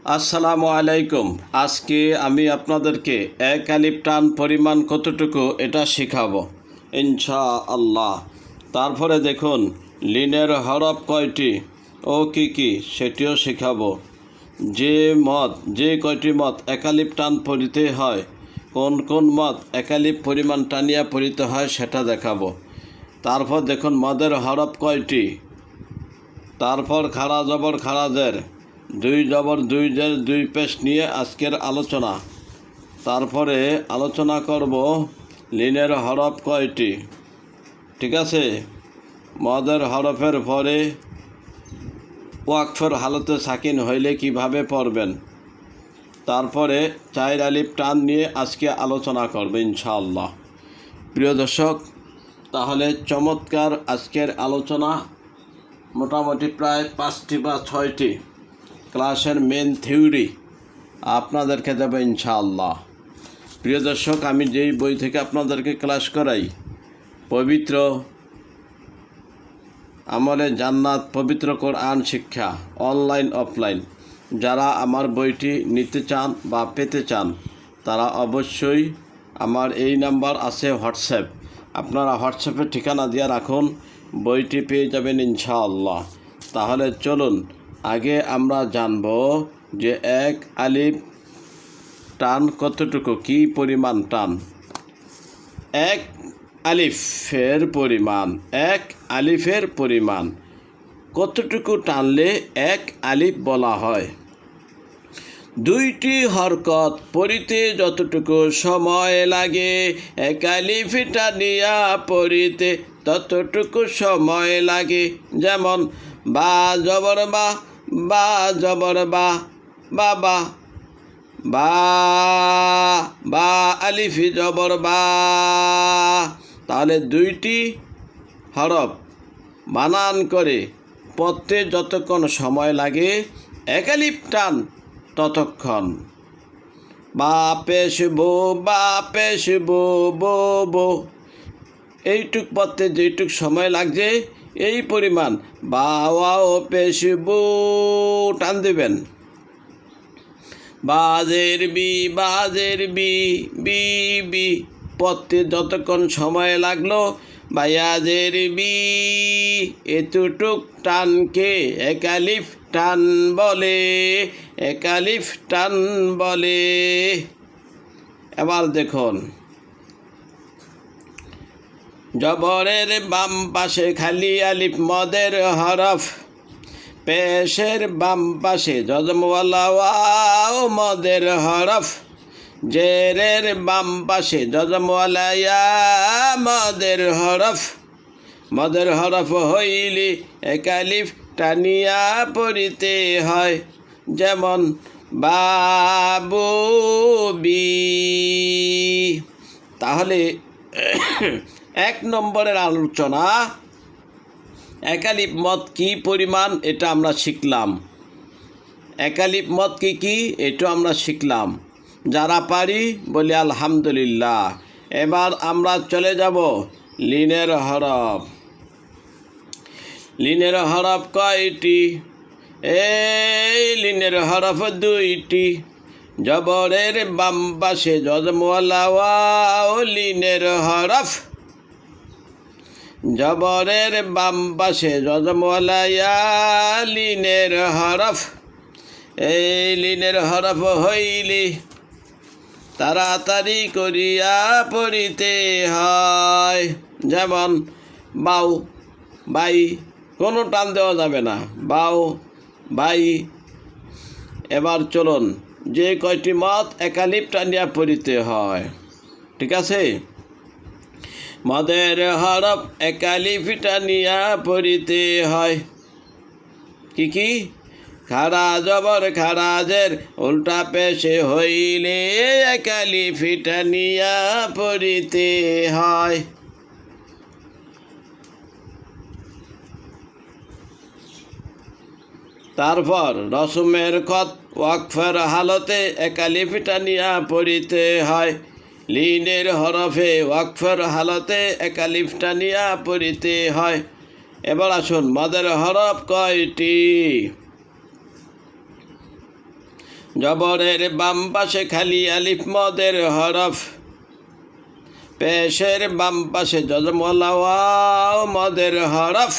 আসসালামু আলাইকুম। আজকে আমি আপনাদেরকে এক আলিফ টান পরিমাণ কতটুকু এটা শেখাবো ইনশাআল্লাহ। তারপরে দেখুন লিনের হরফ কয়টি ও কি কি সেটিও শেখাবো। যে কয়টি মত এক আলিফ টান পড়িতে হয়, কোন কোন মত এক আলিফ পরিমাণ টানিয়া পড়িতে হয় সেটা দেখাবো। তারপর দেখুন মদের হরফ কয়টি, তারপর খাড়া জবর খাড়াজের, দুই জবর দুই জের দুই পেশ নিয়ে আজকের আলোচনা। তারপরে আলোচনা করব লিনের হরফ কয়টি, ঠিক আছে। মদের হরফের পরে ওয়াকফের হালতে সাকিন হইলে কিভাবে পড়বেন, তারপরে চার আলিফ টান নিয়ে আজকে আলোচনা করবে ইনশাআল্লাহ। প্রিয় দর্শক, তাহলে চমৎকার আজকের আলোচনা। মোটামুটি প্রায় 5টি বা 6টি ক্লাসের মেন থিওরি আপনাদেরকে দেবে ইনশাআল্লাহ। প্রিয় দর্শক, আমি যেই বই থেকে আপনাদেরকে ক্লাস করাই, পবিত্র আমলে জান্নাত, পবিত্র কোরআন শিক্ষা, অনলাইন অফলাইন, যারা আমার বইটি নিতে চান বা পেতে চান তারা অবশ্যই আমার এই নাম্বার আছে হোয়াটসঅ্যাপ, আপনারা হোয়াটসঅ্যাপে ঠিকানা দিয়ে রাখুন, বইটি পেয়ে যাবেন ইনশাআল্লাহ। তাহলে চলুন আগে আমরা জানব যে এক আলিফ টান কতটুকু, কি পরিমাণ টান। এক আলিফের পরিমাণ কতটুকু টানলে এক আলিফ বলা হয়। দুইটি হরকত পড়িতে যতটুকু সময় লাগে, এক আলিফ টানিয়া পড়িতে ততটুকু সময় লাগে। যেমন বা জবর বা, বা জবর বা, বাবা, বা বা আলিফ জবর বা। তাহলে দুইটি হরফ বানান করে পড়তে যতক্ষণ সময় লাগে, এক আলিফ টান ততক্ষণ। বা পেশ বো, বা পেশ বো, বো বো, এইটুক পড়তে যেইটুক সময় লাগছে এই পরিমাণ বা ওয়াও পেশ বো টান দেবেন। বাজের বি, বাজের বি, বি বি, পড়তে যতক্ষণ সময় লাগলো বায়াজের বি, এতটুক টানকে এক আলিফ টান বলে, এক আলিফ টান বলে। এবার দেখুন জবরের বাম পাশে খালি আলিফ মদের হরফ, পেশের বাম পাশে যজমওয়ালা ওয়াও মদের হরফ, জেরের বাম পাশে যজমওয়ালা ইয়া মদের হরফ। মদের হরফ হইলে এক আলিফ টানিয়া পড়িতে হয়। যেমন বাবু বি। তাহলে 1 নম্বরের আলোচনা, এক আলিফ মদ কি পরিমাণ এটা আমরা শিখলাম। এক আলিফ মদ কি কি এটা আমরা শিখলাম। যারা পারি বলি আলহামদুলিল্লাহ। এবার আমরা চলে যাব লিনের হরফ। লিনের হরফ কয়টি? এই লিনের হরফ 2টি। জবরের বাম পাশে যজমওয়ালা ওয়াও লিনের হরফ, জবরের বাম পাশে যজমওয়ালা ইয়া লিনের হরফ। এই লিনের হরফ হইলে তাড়াতাড়ি করিয়া পড়িতে হয়। যেমন বাউ, বাই, কোনো টান দেওয়া যাবে না, বাউ বাই। এবার চলুন যে কয়টি মত এক আলিফ টানিয়া পড়িতে হয়, ঠিক আছে। মদের হরফ এক আলিফ টানিয়া পড়িতে হয়। কি কি? খাড়া জবর খাড়াজের উল্টা পেশে হইলে এক আলিফ টানিয়া পড়িতে হয়। তারপর রসমের খত ওয়াকফের হালতে এক আলিফ টানিয়া পড়িতে হয়। লিনের হরফে ওয়াকফের হালতে এক আলিফ টানিয়া পড়িতে হয়। এবার আসুন মদের হরফ কয়টি? জবরের বাম পাশে খালি আলিফ মদের হরফ, পেশের বাম পাশে যজমওয়ালা ওয়াও মদের হরফ,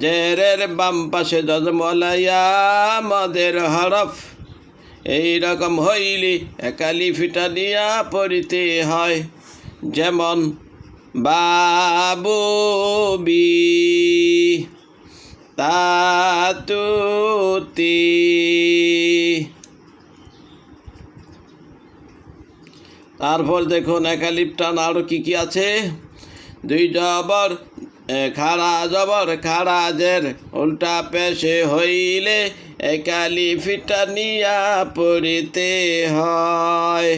জেরের বাম পাশে যজমওয়ালা ইয়া মদের হরফ। এই রকম হইলি একালিফিটা নিয়া পড়িতে হয়, যেমন বাবু বি তাতুতি। তারপর দেখুন একালিফ টান আরও কী কী আছে। দুই জবর খাড়া জবর খাড়া জের উল্টা পেশে হইলে একালিফিটা নিয়া পড়িতে হয়।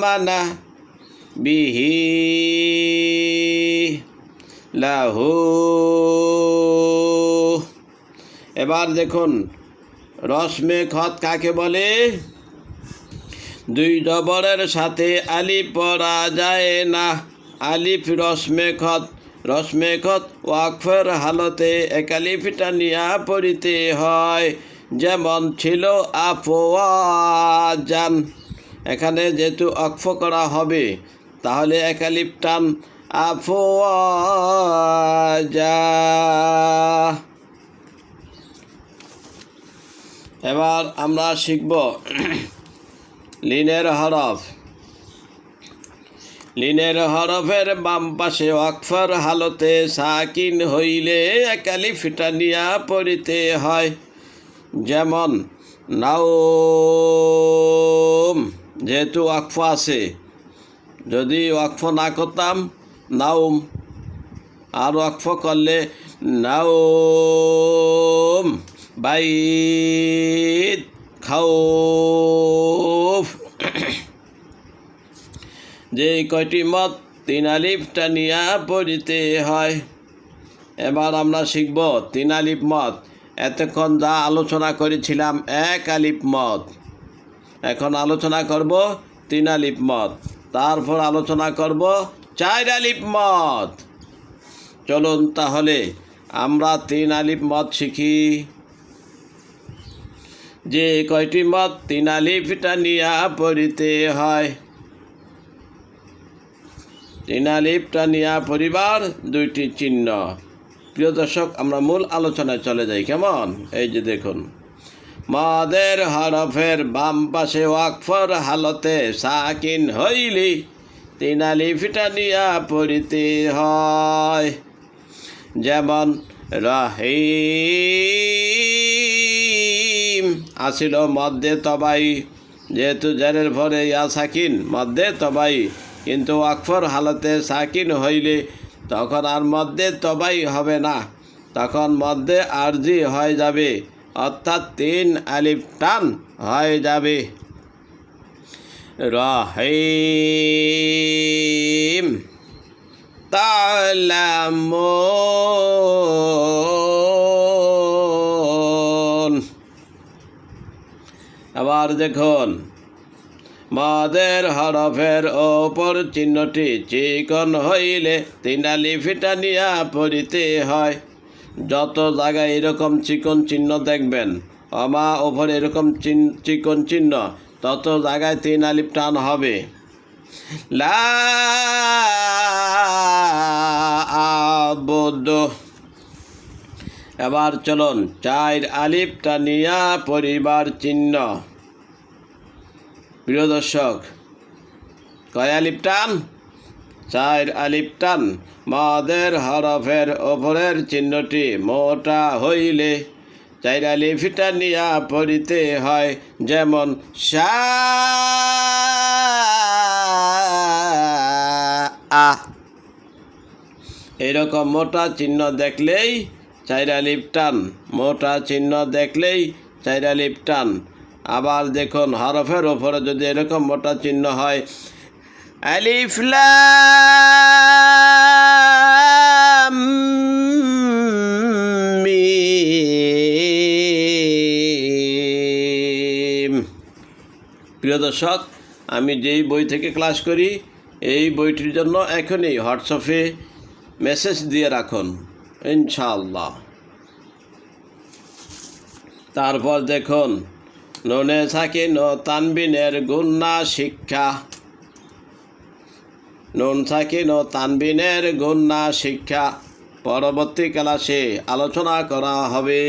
আমানা বিহি লাহু। এবার দেখুন রসমে খত কাকে বলে। দুই জবরের সাথে আলিফ পড়া যায় না। আলিফ রসমে খত ওয়াকফের হালতে একালিফিটা নিয়া পড়িতে হয়, যেমন ছিল আফওয়াজান। এখানে যেহেতু অক্ফ করা হবে তাহলে একালিফ টান আফওয়াজা। এবার আমরা শিখব লিনের হরফ। লিনের হরফের বাম পাশে ওয়াকফের হালতে সাকিন হইলে একালিফিটা নিয়া পড়িতে হয়, যেমন নাওম। যেহেতু ওয়াকফ আছে, যদি ওয়াকফ না করতাম নাওম, আর ওয়াকফ করলে নাওম। বাইত খাউফ। যে কয়টি মত তিন আলিফটা নিয়া পড়িতে হয়। এবার আমরা শিখব তিন আলিফ মত। এতক্ষণ যা আলোচনা করেছিলাম এক আলিফ মত, এখন আলোচনা করব তিন আলিফ মত, তারপর আলোচনা করব চার আলিফ মত। চলুন তাহলে আমরা তিন আলিফ মত শিখি। যে কয়টি মত তিন আলিফটা নিয়া পড়িতে হয়। তিন আলিফটা নিয়া পরিবার দুইটি চিহ্ন। প্রিয় দর্শক, আমরা মূল আলোচনায় চলে যাই, কেমন? এই যে দেখুন, মাদের হরফের বাম পাশে ওয়াকফর হালতে সাকিন হইলি তিন আলিফটা নিয়া পড়িতে হয়, যেমন রহিম আসিল মধ্যে তবাই। যেহেতু জেরের পরে ইয়া সাকিন মধ্যে তবাই, কিন্তু ওয়াকফর হালতে সাকিন হইলে তখন আর মধ্যে তবাই হবে না, তখন মধ্যে আরজি হয়ে যাবে, অর্থাৎ তিন আলিফ টান হয়ে যাবে। রহিম তা'লামুন। আবার দেখুন, মাদের হরফের ওপর চিহ্নটি চিকন হইলে তিন আলিফটা নিয়া পড়িতে হয়। যত জায়গায় এরকম চিকন চিহ্ন দেখবেন, অমা ওপর এরকম চিকন চিহ্ন, তত জায়গায় তিন আলিফ টান হবে। লা আবুদু। এবার চলুন চার আলিফটা নিয়া পরিবার চিহ্ন। প্রিয় দর্শক, কয় আলিফ টান? চার আলিফ টান। মাদের হরফের ওপরের চিহ্নটি মোটা হইলে চার আলিফটা নিয়া পড়িতে হয়, যেমন শাআ। এরকম মোটা চিহ্ন দেখলেই চার আলিফ টান, মোটা চিহ্ন দেখলেই চার আলিফ টান। আবার দেখুন হরফের ওপরে যদি এরকম মোটা চিহ্ন হয়, আলিফ লাম মিম। প্রিয় দর্শক, আমি যেই বই থেকে ক্লাস করি এই বইটির জন্য এখনই হোয়াটসঅ্যাপে মেসেজ দিয়ে রাখুন, ইনশাআল্লাহ। তারপর দেখুন নুনে সাকিন ও তানবিনের গুন্না শিক্ষা, নুন সাকিন ও তানবিনের গুন্না শিক্ষা পরবর্তী ক্লাসে আলোচনা করা হবে।